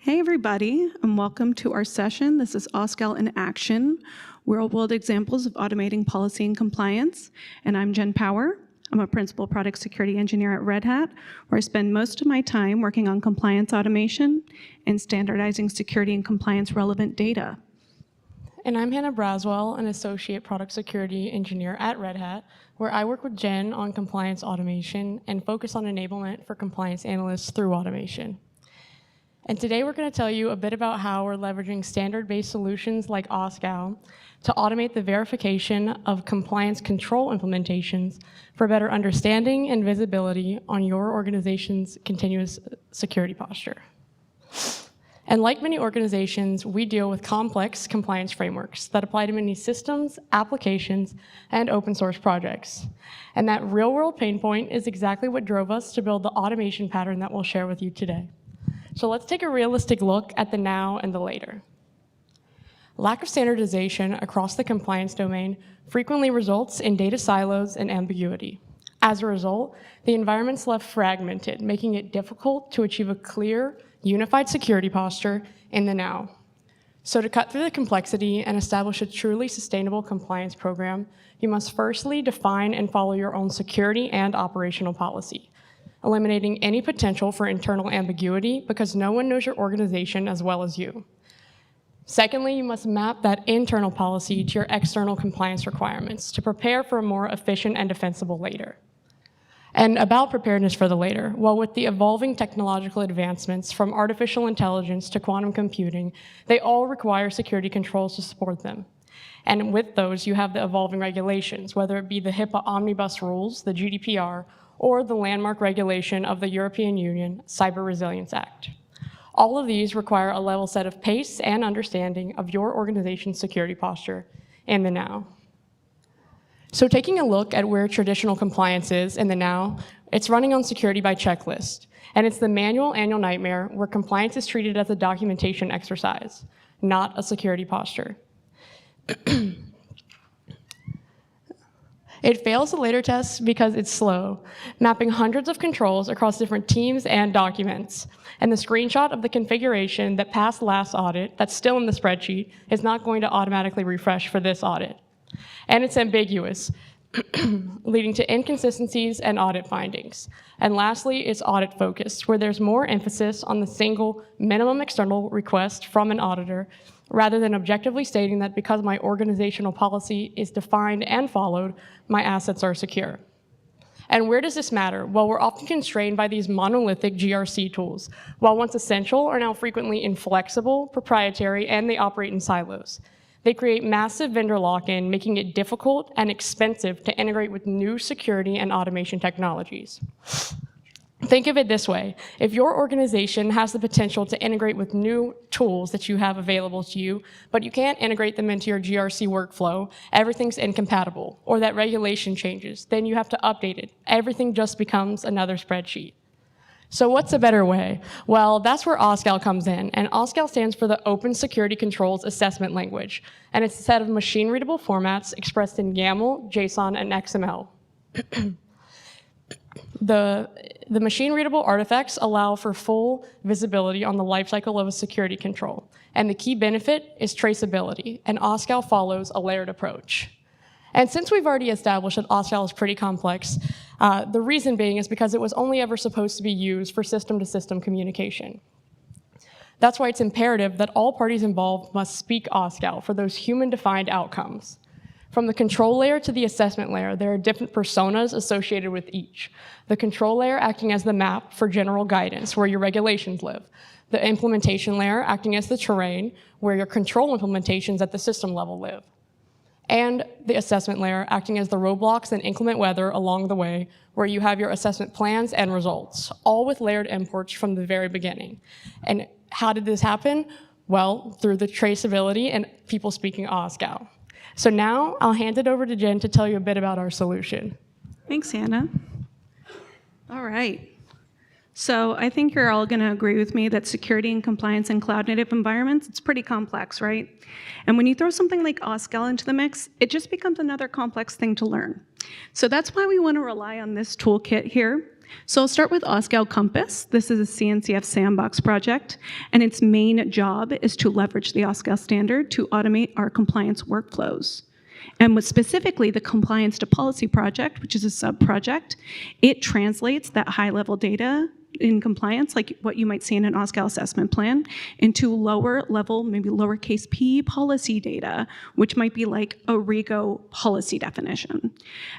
Hey everybody, and welcome to our session. This is OSCAL in Action, Real-World Examples of Automating Policy and Compliance. And I'm Jen Power. I'm a Principal Product Security Engineer at Red Hat, where I spend most of my time working on compliance automation and standardizing security and compliance relevant data. And I'm Hannah Braswell, an Associate Product Security Engineer at Red Hat, where I work with Jen on compliance automation and focus on enablement for compliance analysts through automation. And today we're going to tell you a bit about how we're leveraging standard-based solutions like OSCAL to automate the verification of compliance control implementations for better understanding and visibility on your organization's continuous security posture. And like many organizations, we deal with complex compliance frameworks that apply to many systems, applications, and open source projects. And that real-world pain point is exactly what drove us to build the automation pattern that we'll share with you today. So let's take a realistic look at the now and the later. Lack of standardization across the compliance domain frequently results in data silos and ambiguity. As a result, the environment's left fragmented, making it difficult to achieve a clear, unified security posture in the now. So to cut through the complexity and establish a truly sustainable compliance program, you must firstly define and follow your own security and operational policy, eliminating any potential for internal ambiguity because no one knows your organization as well as you. Secondly, you must map that internal policy to your external compliance requirements to prepare for a more efficient and defensible later. And about preparedness for the later, well, with the evolving technological advancements from artificial intelligence to quantum computing, they all require security controls to support them. And with those, you have the evolving regulations, whether it be the HIPAA omnibus rules, the GDPR, or the landmark regulation of the European Union Cyber Resilience Act. All of these require a level set of pace and understanding of your organization's security posture in the now. So taking a look at where traditional compliance is in the now, it's running on security by checklist. And it's the manual annual nightmare where compliance is treated as a documentation exercise, not a security posture. It fails the later test because it's slow, mapping hundreds of controls across different teams and documents. And the screenshot of the configuration that passed last audit that's still in the spreadsheet is not going to automatically refresh for this audit. And it's ambiguous, leading to inconsistencies and audit findings. And lastly, it's audit focused, where there's more emphasis on the single minimum external request from an auditor, rather than objectively stating that because my organizational policy is defined and followed, my assets are secure. And where does this matter? Well, we're often constrained by these monolithic GRC tools. While once essential, are now frequently inflexible, proprietary, and they operate in silos. They create massive vendor lock-in, making it difficult and expensive to integrate with new security and automation technologies. Think of it this way. If your organization has the potential to integrate with new tools that you have available to you, but you can't integrate them into your GRC workflow, everything's incompatible, or that regulation changes, then you have to update it. Everything just becomes another spreadsheet. So what's a better way? Well, that's where OSCAL comes in, and OSCAL stands for the Open Security Controls Assessment Language, and it's a set of machine-readable formats expressed in YAML, JSON, and XML. The machine-readable artifacts allow for full visibility on the lifecycle of a security control, and the key benefit is traceability, and OSCAL follows a layered approach. And since we've already established that OSCAL is pretty complex, the reason being is because it was only ever supposed to be used for system-to-system communication. That's why it's imperative that all parties involved must speak OSCAL for those human-defined outcomes. From the control layer to the assessment layer, there are different personas associated with each. The control layer acting as the map for general guidance, where your regulations live. The implementation layer acting as the terrain, where your control implementations at the system level live. And the assessment layer acting as the roadblocks and inclement weather along the way, where you have your assessment plans and results, all with layered imports from the very beginning. And how did this happen? Well, through the traceability and people speaking OSCAL. So now I'll hand it over to Jen to tell you a bit about our solution. Thanks, Hannah. All right. So I think you're all going to agree with me that security and compliance in cloud-native environments, it's pretty complex, right? And when you throw something like OSCAL into the mix, it just becomes another complex thing to learn. So that's why we want to rely on this toolkit here. So I'll start with OSCAL Compass. This is a CNCF sandbox project, and its main job is to leverage the OSCAL standard to automate our compliance workflows. And with specifically the Compliance-to-Policy project, which is a sub-project, it translates that high-level data in compliance, like what you might see in an OSCAL assessment plan, into lower level, maybe lowercase p policy data, which might be like a RIGO policy definition.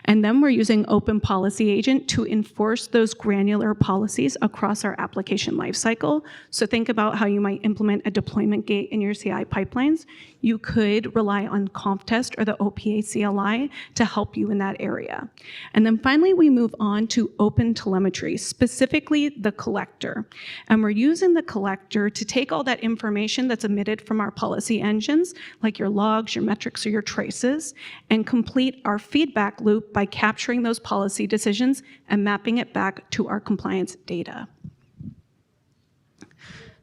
And then we're using Open Policy Agent to enforce those granular policies across our application lifecycle. So think about how you might implement a deployment gate in your CI pipelines. You could rely on CompTest or the OPA CLI to help you in that area. And then finally, we move on to open telemetry, specifically the collector. And we're using the collector to take all that information that's emitted from our policy engines, like your logs, your metrics, or your traces, and complete our feedback loop by capturing those policy decisions and mapping it back to our compliance data.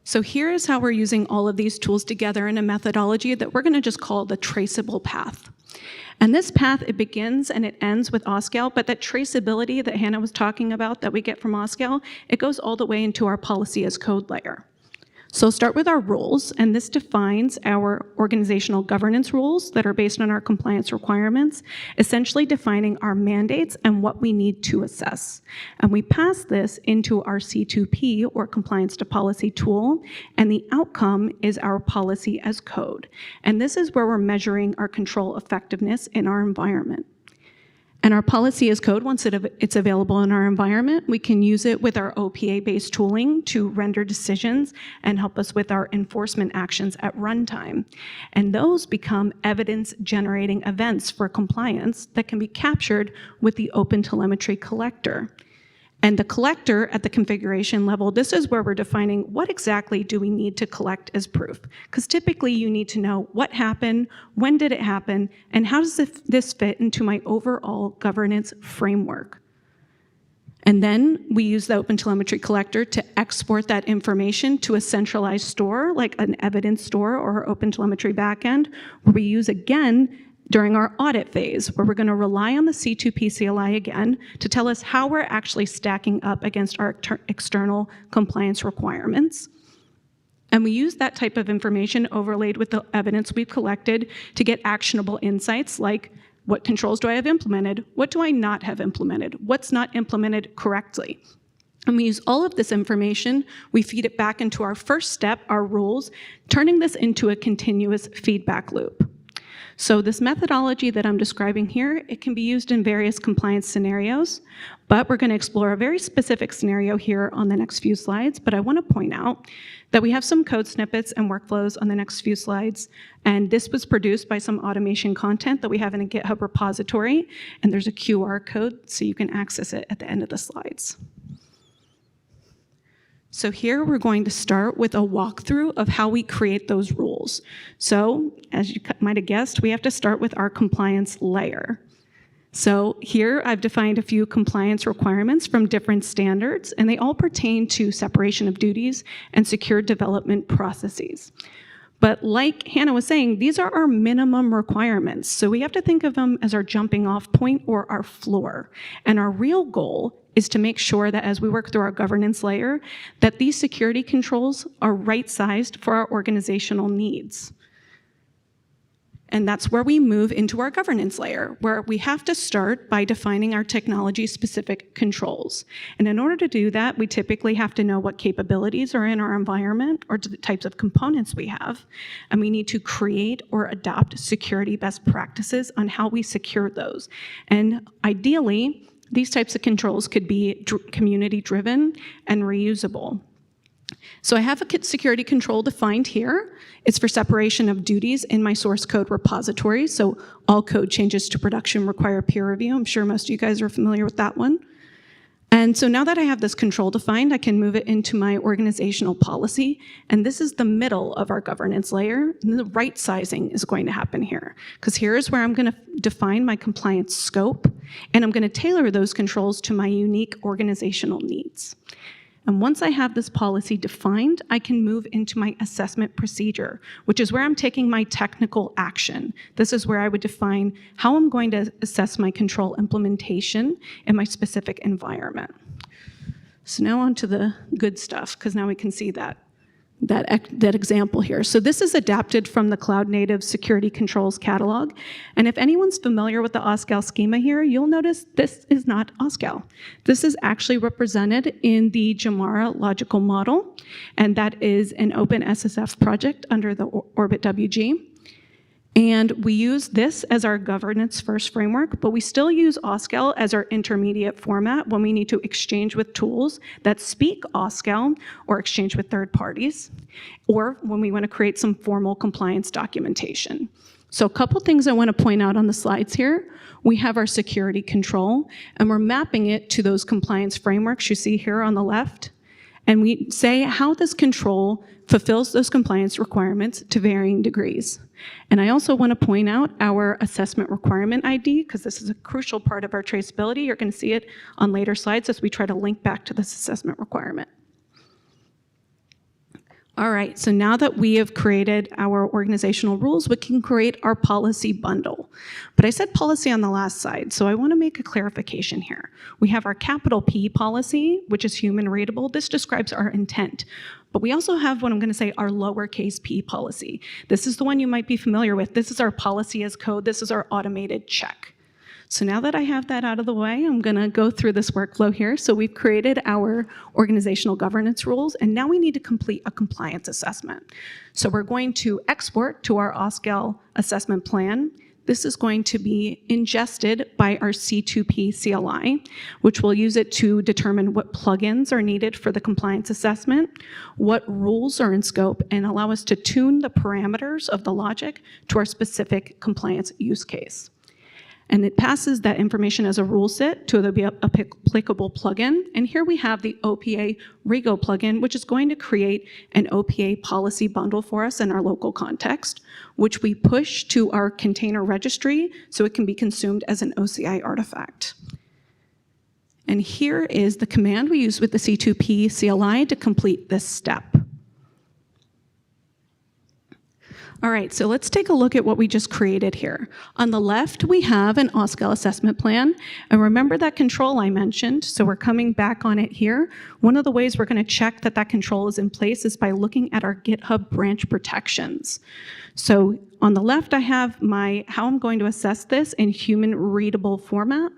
So here's how we're using all of these tools together in a methodology that we're going to just call the traceable path. And this path, it begins and it ends with OSCAL, but that traceability that Hannah was talking about that we get from OSCAL, it goes all the way into our policy as code layer. So I'll start with our rules, and this defines our organizational governance rules that are based on our compliance requirements, essentially defining our mandates and what we need to assess. And we pass this into our C2P, or Compliance to Policy tool, and the outcome is our policy as code. And this is where we're measuring our control effectiveness in our environment. And our policy as code, once it's available in our environment, we can use it with our OPA-based tooling to render decisions and help us with our enforcement actions at runtime. And those become evidence-generating events for compliance that can be captured with the open telemetry collector. And the collector at the configuration level, this is where we're defining what exactly do we need to collect as proof. Because typically you need to know what happened, when did it happen, and how does this fit into my overall governance framework. And then we use the open telemetry collector to export that information to a centralized store, like an evidence store or our open telemetry backend, where we use again during our audit phase, where we're going to rely on the C2P CLI again to tell us how we're actually stacking up against our external compliance requirements. And we use that type of information overlaid with the evidence we've collected to get actionable insights like, what controls do I have implemented? What do I not have implemented? What's not implemented correctly? And we use all of this information, we feed it back into our first step, our rules, turning this into a continuous feedback loop. So this methodology that I'm describing here, it can be used in various compliance scenarios, but we're going to explore a very specific scenario here on the next few slides. But I want to point out that we have some code snippets and workflows on the next few slides, and this was produced by some automation content that we have in a GitHub repository, and there's a QR code so you can access it at the end of the slides. So here we're going to start with a walkthrough of how we create those rules. So as you might have guessed, we have to start with our compliance layer. So here I've defined a few compliance requirements from different standards, and they all pertain to separation of duties and secure development processes. But like Hannah was saying, these are our minimum requirements. So we have to think of them as our jumping off point or our floor. And our real goal is to make sure that as we work through our governance layer, that these security controls are right-sized for our organizational needs. And that's where we move into our governance layer, where we have to start by defining our technology-specific controls. And in order to do that, we typically have to know what capabilities are in our environment or the types of components we have. And we need to create or adopt security best practices on how we secure those. And ideally, these types of controls could be community-driven and reusable. So I have a security control defined here. It's for separation of duties in my source code repository. So all code changes to production require peer review. I'm sure most of you guys are familiar with that one. And so now that I have this control defined, I can move it into my organizational policy. And this is the middle of our governance layer. And the right sizing is going to happen here, because here's where I'm going to define my compliance scope, and I'm going to tailor those controls to my unique organizational needs. And once I have this policy defined, I can move into my assessment procedure, which is where I'm taking my technical action. This is where I would define how I'm going to assess my control implementation in my specific environment. So now on to the good stuff, because now we can see that example here. So this is adapted from the Cloud Native Security Controls Catalog. And if anyone's familiar with the OSCAL schema here, you'll notice this is not OSCAL. This is actually represented in the Jamara logical model, and that is an open SSF project under the Orbit WG. And we use this as our governance first framework, but we still use OSCAL as our intermediate format when we need to exchange with tools that speak OSCAL or exchange with third parties, or when we want to create some formal compliance documentation. So a couple things I want to point out on the slides here. We have our security control, and we're mapping it to those compliance frameworks you see here on the left. And we say how this control fulfills those compliance requirements to varying degrees. And I also want to point out our assessment requirement ID, because this is a crucial part of our traceability. You're going to see it on later slides as we try to link back to this assessment requirement. All right, so now that we have created our organizational rules, we can create our policy bundle. But I said policy on the last slide, so I want to make a clarification here. We have our capital P policy, which is human readable. This describes our intent. But we also have what I'm going to say our lowercase p policy. This is the one you might be familiar with. This is our policy as code. This is our automated check. So now that I have that out of the way, I'm going to go through this workflow here. So we've created our organizational governance rules, and now we need to complete a compliance assessment. So we're going to export to our OSCAL assessment plan. This is going to be ingested by our C2P CLI, which will use it to determine what plugins are needed for the compliance assessment, what rules are in scope, and allow us to tune the parameters of the logic to our specific compliance use case. And it passes that information as a rule set to the applicable plugin. And here we have the OPA Rego plugin, which is going to create an OPA policy bundle for us in our local context, which we push to our container registry so it can be consumed as an OCI artifact. And here is the command we use with the C2P CLI to complete this step. All right, so let's take a look at what we just created here. On the left, we have an OSCAL assessment plan. And remember that control I mentioned, so we're coming back on it here. One of the ways we're going to check that that control is in place is by looking at our GitHub branch protections. So on the left, I have how I'm going to assess this in human readable format.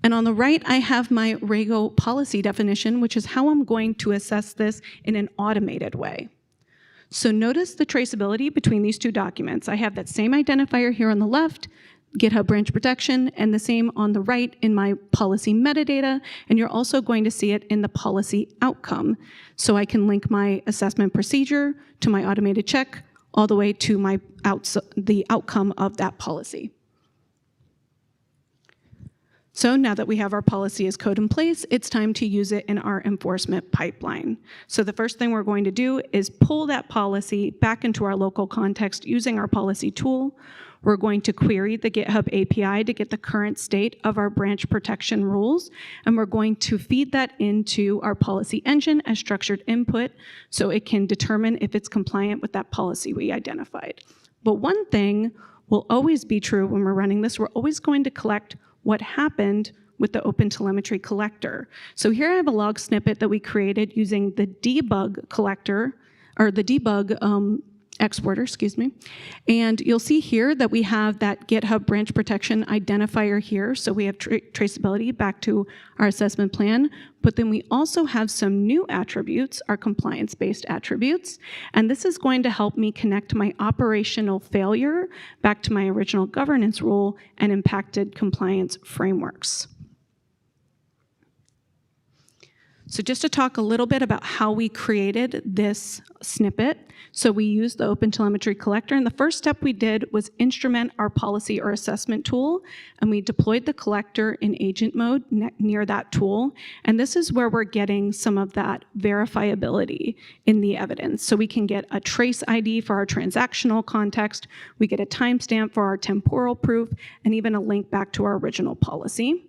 And on the right, I have my Rego policy definition, which is how I'm going to assess this in an automated way. So notice the traceability between these two documents. I have that same identifier here on the left, GitHub branch protection, and the same on the right in my policy metadata, and you're also going to see it in the policy outcome. So I can link my assessment procedure to my automated check all the way to the outcome of that policy. So now that we have our policy as code in place, it's time to use it in our enforcement pipeline. So the first thing we're going to do is pull that policy back into our local context using our policy tool. We're going to query the GitHub API to get the current state of our branch protection rules, and we're going to feed that into our policy engine as structured input so it can determine if it's compliant with that policy we identified. But one thing will always be true when we're running this, we're always going to collect what happened with the open telemetry collector. So here I have a log snippet that we created using the debug collector, or the debug exporter, excuse me. And you'll see here that we have that GitHub branch protection identifier here. So we have traceability back to our assessment plan, but then we also have some new attributes, our compliance-based attributes. And this is going to help me connect my operational failure back to my original governance rule and impacted compliance frameworks. So just to talk a little bit about how we created this snippet. So we used the OpenTelemetry collector, and the first step we did was instrument our policy or assessment tool, and we deployed the collector in agent mode near that tool. And this is where we're getting some of that verifiability in the evidence. So we can get a trace ID for our transactional context, we get a timestamp for our temporal proof, and even a link back to our original policy.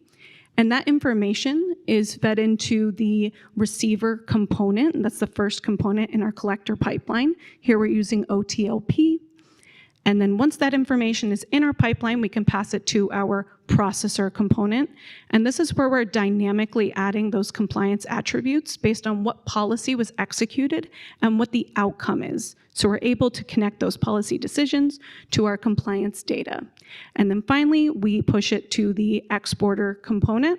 And that information is fed into the receiver component, and that's the first component in our collector pipeline. Here we're using OTLP. And then once that information is in our pipeline, we can pass it to our processor component. And this is where we're dynamically adding those compliance attributes based on what policy was executed and what the outcome is. So we're able to connect those policy decisions to our compliance data. And then finally, we push it to the exporter component.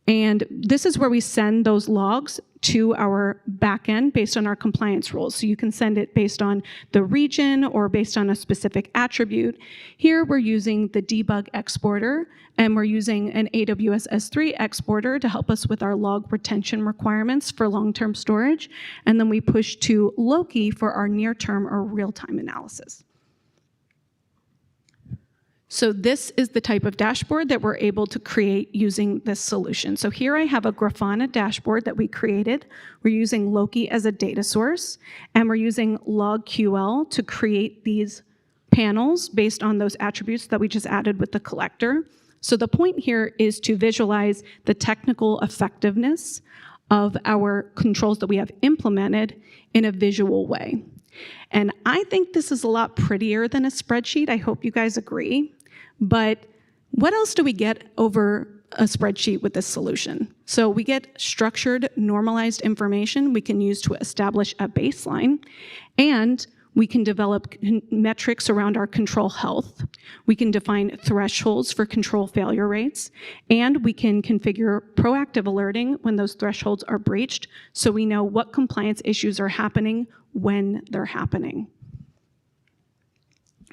And this is where we send those logs to our backend based on our compliance rules. So you can send it based on the region or based on a specific attribute. Here we're using the debug exporter, and we're using an AWS S3 exporter to help us with our log retention requirements for long-term storage. And then we push to Loki for our near-term or real-time analysis. So this is the type of dashboard that we're able to create using this solution. So here I have a Grafana dashboard that we created. We're using Loki as a data source, and we're using LogQL to create these panels based on those attributes that we just added with the collector. So the point here is to visualize the technical effectiveness of our controls that we have implemented in a visual way. And I think this is a lot prettier than a spreadsheet. I hope you guys agree. But what else do we get over a spreadsheet with this solution? So we get structured, normalized information we can use to establish a baseline, and we can develop metrics around our control health. We can define thresholds for control failure rates, and we can configure proactive alerting when those thresholds are breached, so we know what compliance issues are happening when they're happening.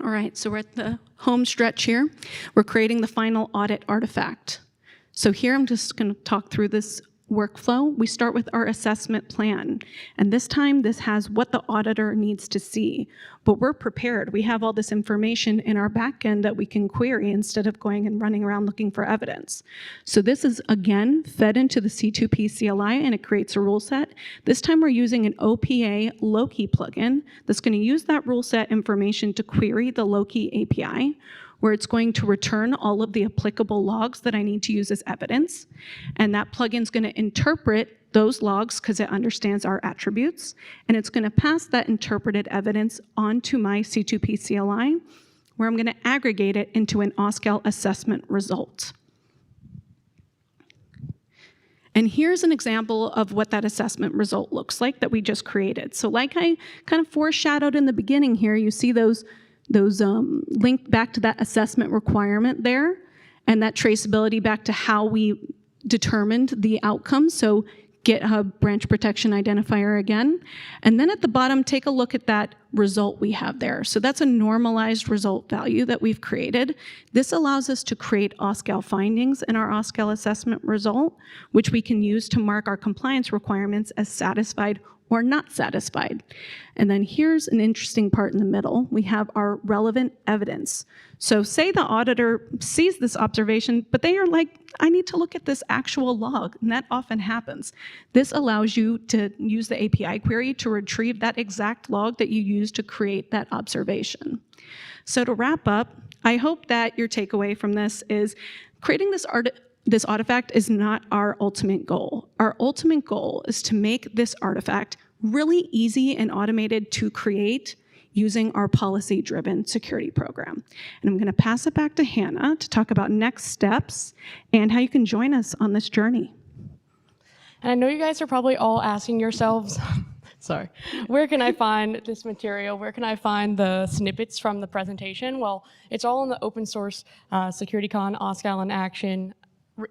All right, so we're at the home stretch here. We're creating the final audit artifact. So here I'm just going to talk through this workflow. We start with our assessment plan, and this time this has what the auditor needs to see, but we're prepared. We have all this information in our backend that we can query instead of going and running around looking for evidence. So this is again fed into the C2P CLI, and it creates a rule set. This time we're using an OPA Loki plugin that's going to use that rule set information to query the Loki API, where it's going to return all of the applicable logs that I need to use as evidence. And that plugin's going to interpret those logs because it understands our attributes, and it's going to pass that interpreted evidence onto my C2P CLI, where I'm going to aggregate it into an OSCAL assessment result. And here's an example of what that assessment result looks like that we just created. So like I kind of foreshadowed in the beginning here, you see those linked back to that assessment requirement there, and that traceability back to how we determined the outcome. So GitHub branch protection identifier again. And then at the bottom, take a look at that result we have there. So that's a normalized result value that we've created. This allows us to create OSCAL findings in our OSCAL assessment result, which we can use to mark our compliance requirements as satisfied or not satisfied. And then here's an interesting part in the middle. We have our relevant evidence. So say the auditor sees this observation, but they are like, I need to look at this actual log, and that often happens. This allows you to use the API query to retrieve that exact log that you used to create that observation. So to wrap up, I hope that your takeaway from this is creating this artifact is not our ultimate goal. Our ultimate goal is to make this artifact really easy and automated to create using our policy-driven security program. And I'm going to pass it back to Hannah to talk about next steps and how you can join us on this journey. And I know you guys are probably all asking yourselves, sorry, where can I find this material? Where can I find the snippets from the presentation? Well, it's all in the open source SecurityCon OSCAL in Action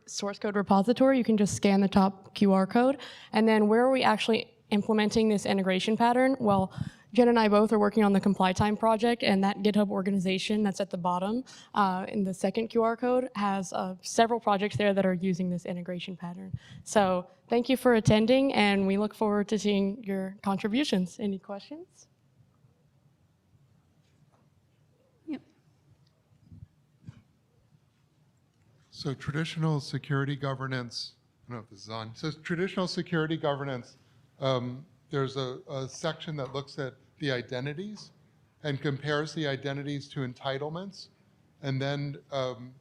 source code repository. You can just scan the top QR code. And then where are we actually implementing this integration pattern? Well, Jen and I both are working on the Comply Time project, and that GitHub organization that's at the bottom in the second QR code has several projects there that are using this integration pattern. So thank you for attending, and we look forward to seeing your contributions. Any questions? So traditional security governance, I don't know if this is on. So traditional security governance, there's a section that looks at the identities and compares the identities to entitlements, and then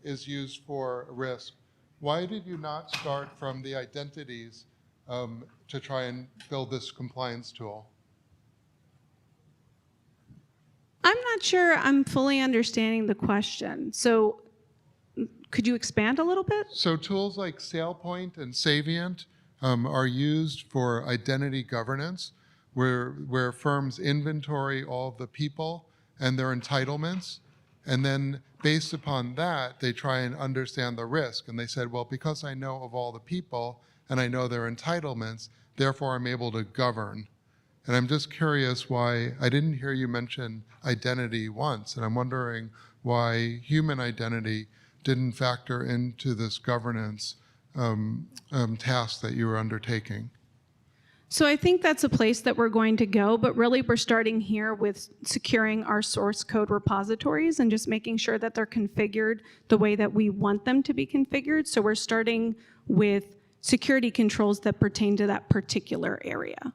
is used for risk. Why did you not start from the identities to try and build this compliance tool? I'm not sure I'm fully understanding the question. So could you expand a little bit? So tools like SailPoint and Savient are used for identity governance, where firms inventory all the people and their entitlements, and then based upon that, they try and understand the risk. And they said, well, because I know of all the people and I know their entitlements, therefore I'm able to govern. And I'm just curious why, I didn't hear you mention identity once, and I'm wondering why human identity didn't factor into this governance task that you were undertaking. So I think that's a place that we're going to go, but really we're starting here with securing our source code repositories and just making sure that they're configured the way that we want them to be configured. So we're starting with security controls that pertain to that particular area.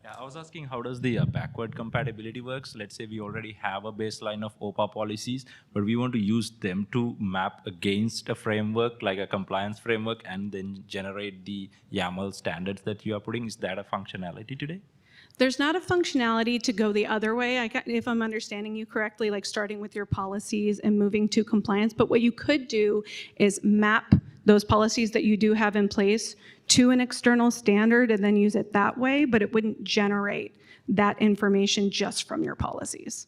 Yeah, I was asking how does the backward compatibility works? Let's say we already have a baseline of OPA policies, but we want to use them to map against a framework like a compliance framework and then generate the YAML standards that you are putting. Is that a functionality today? There's not a functionality to go the other way, if I'm understanding you correctly, like starting with your policies and moving to compliance. But what you could do is map those policies that you do have in place to an external standard and then use it that way, but it wouldn't generate that information just from your policies.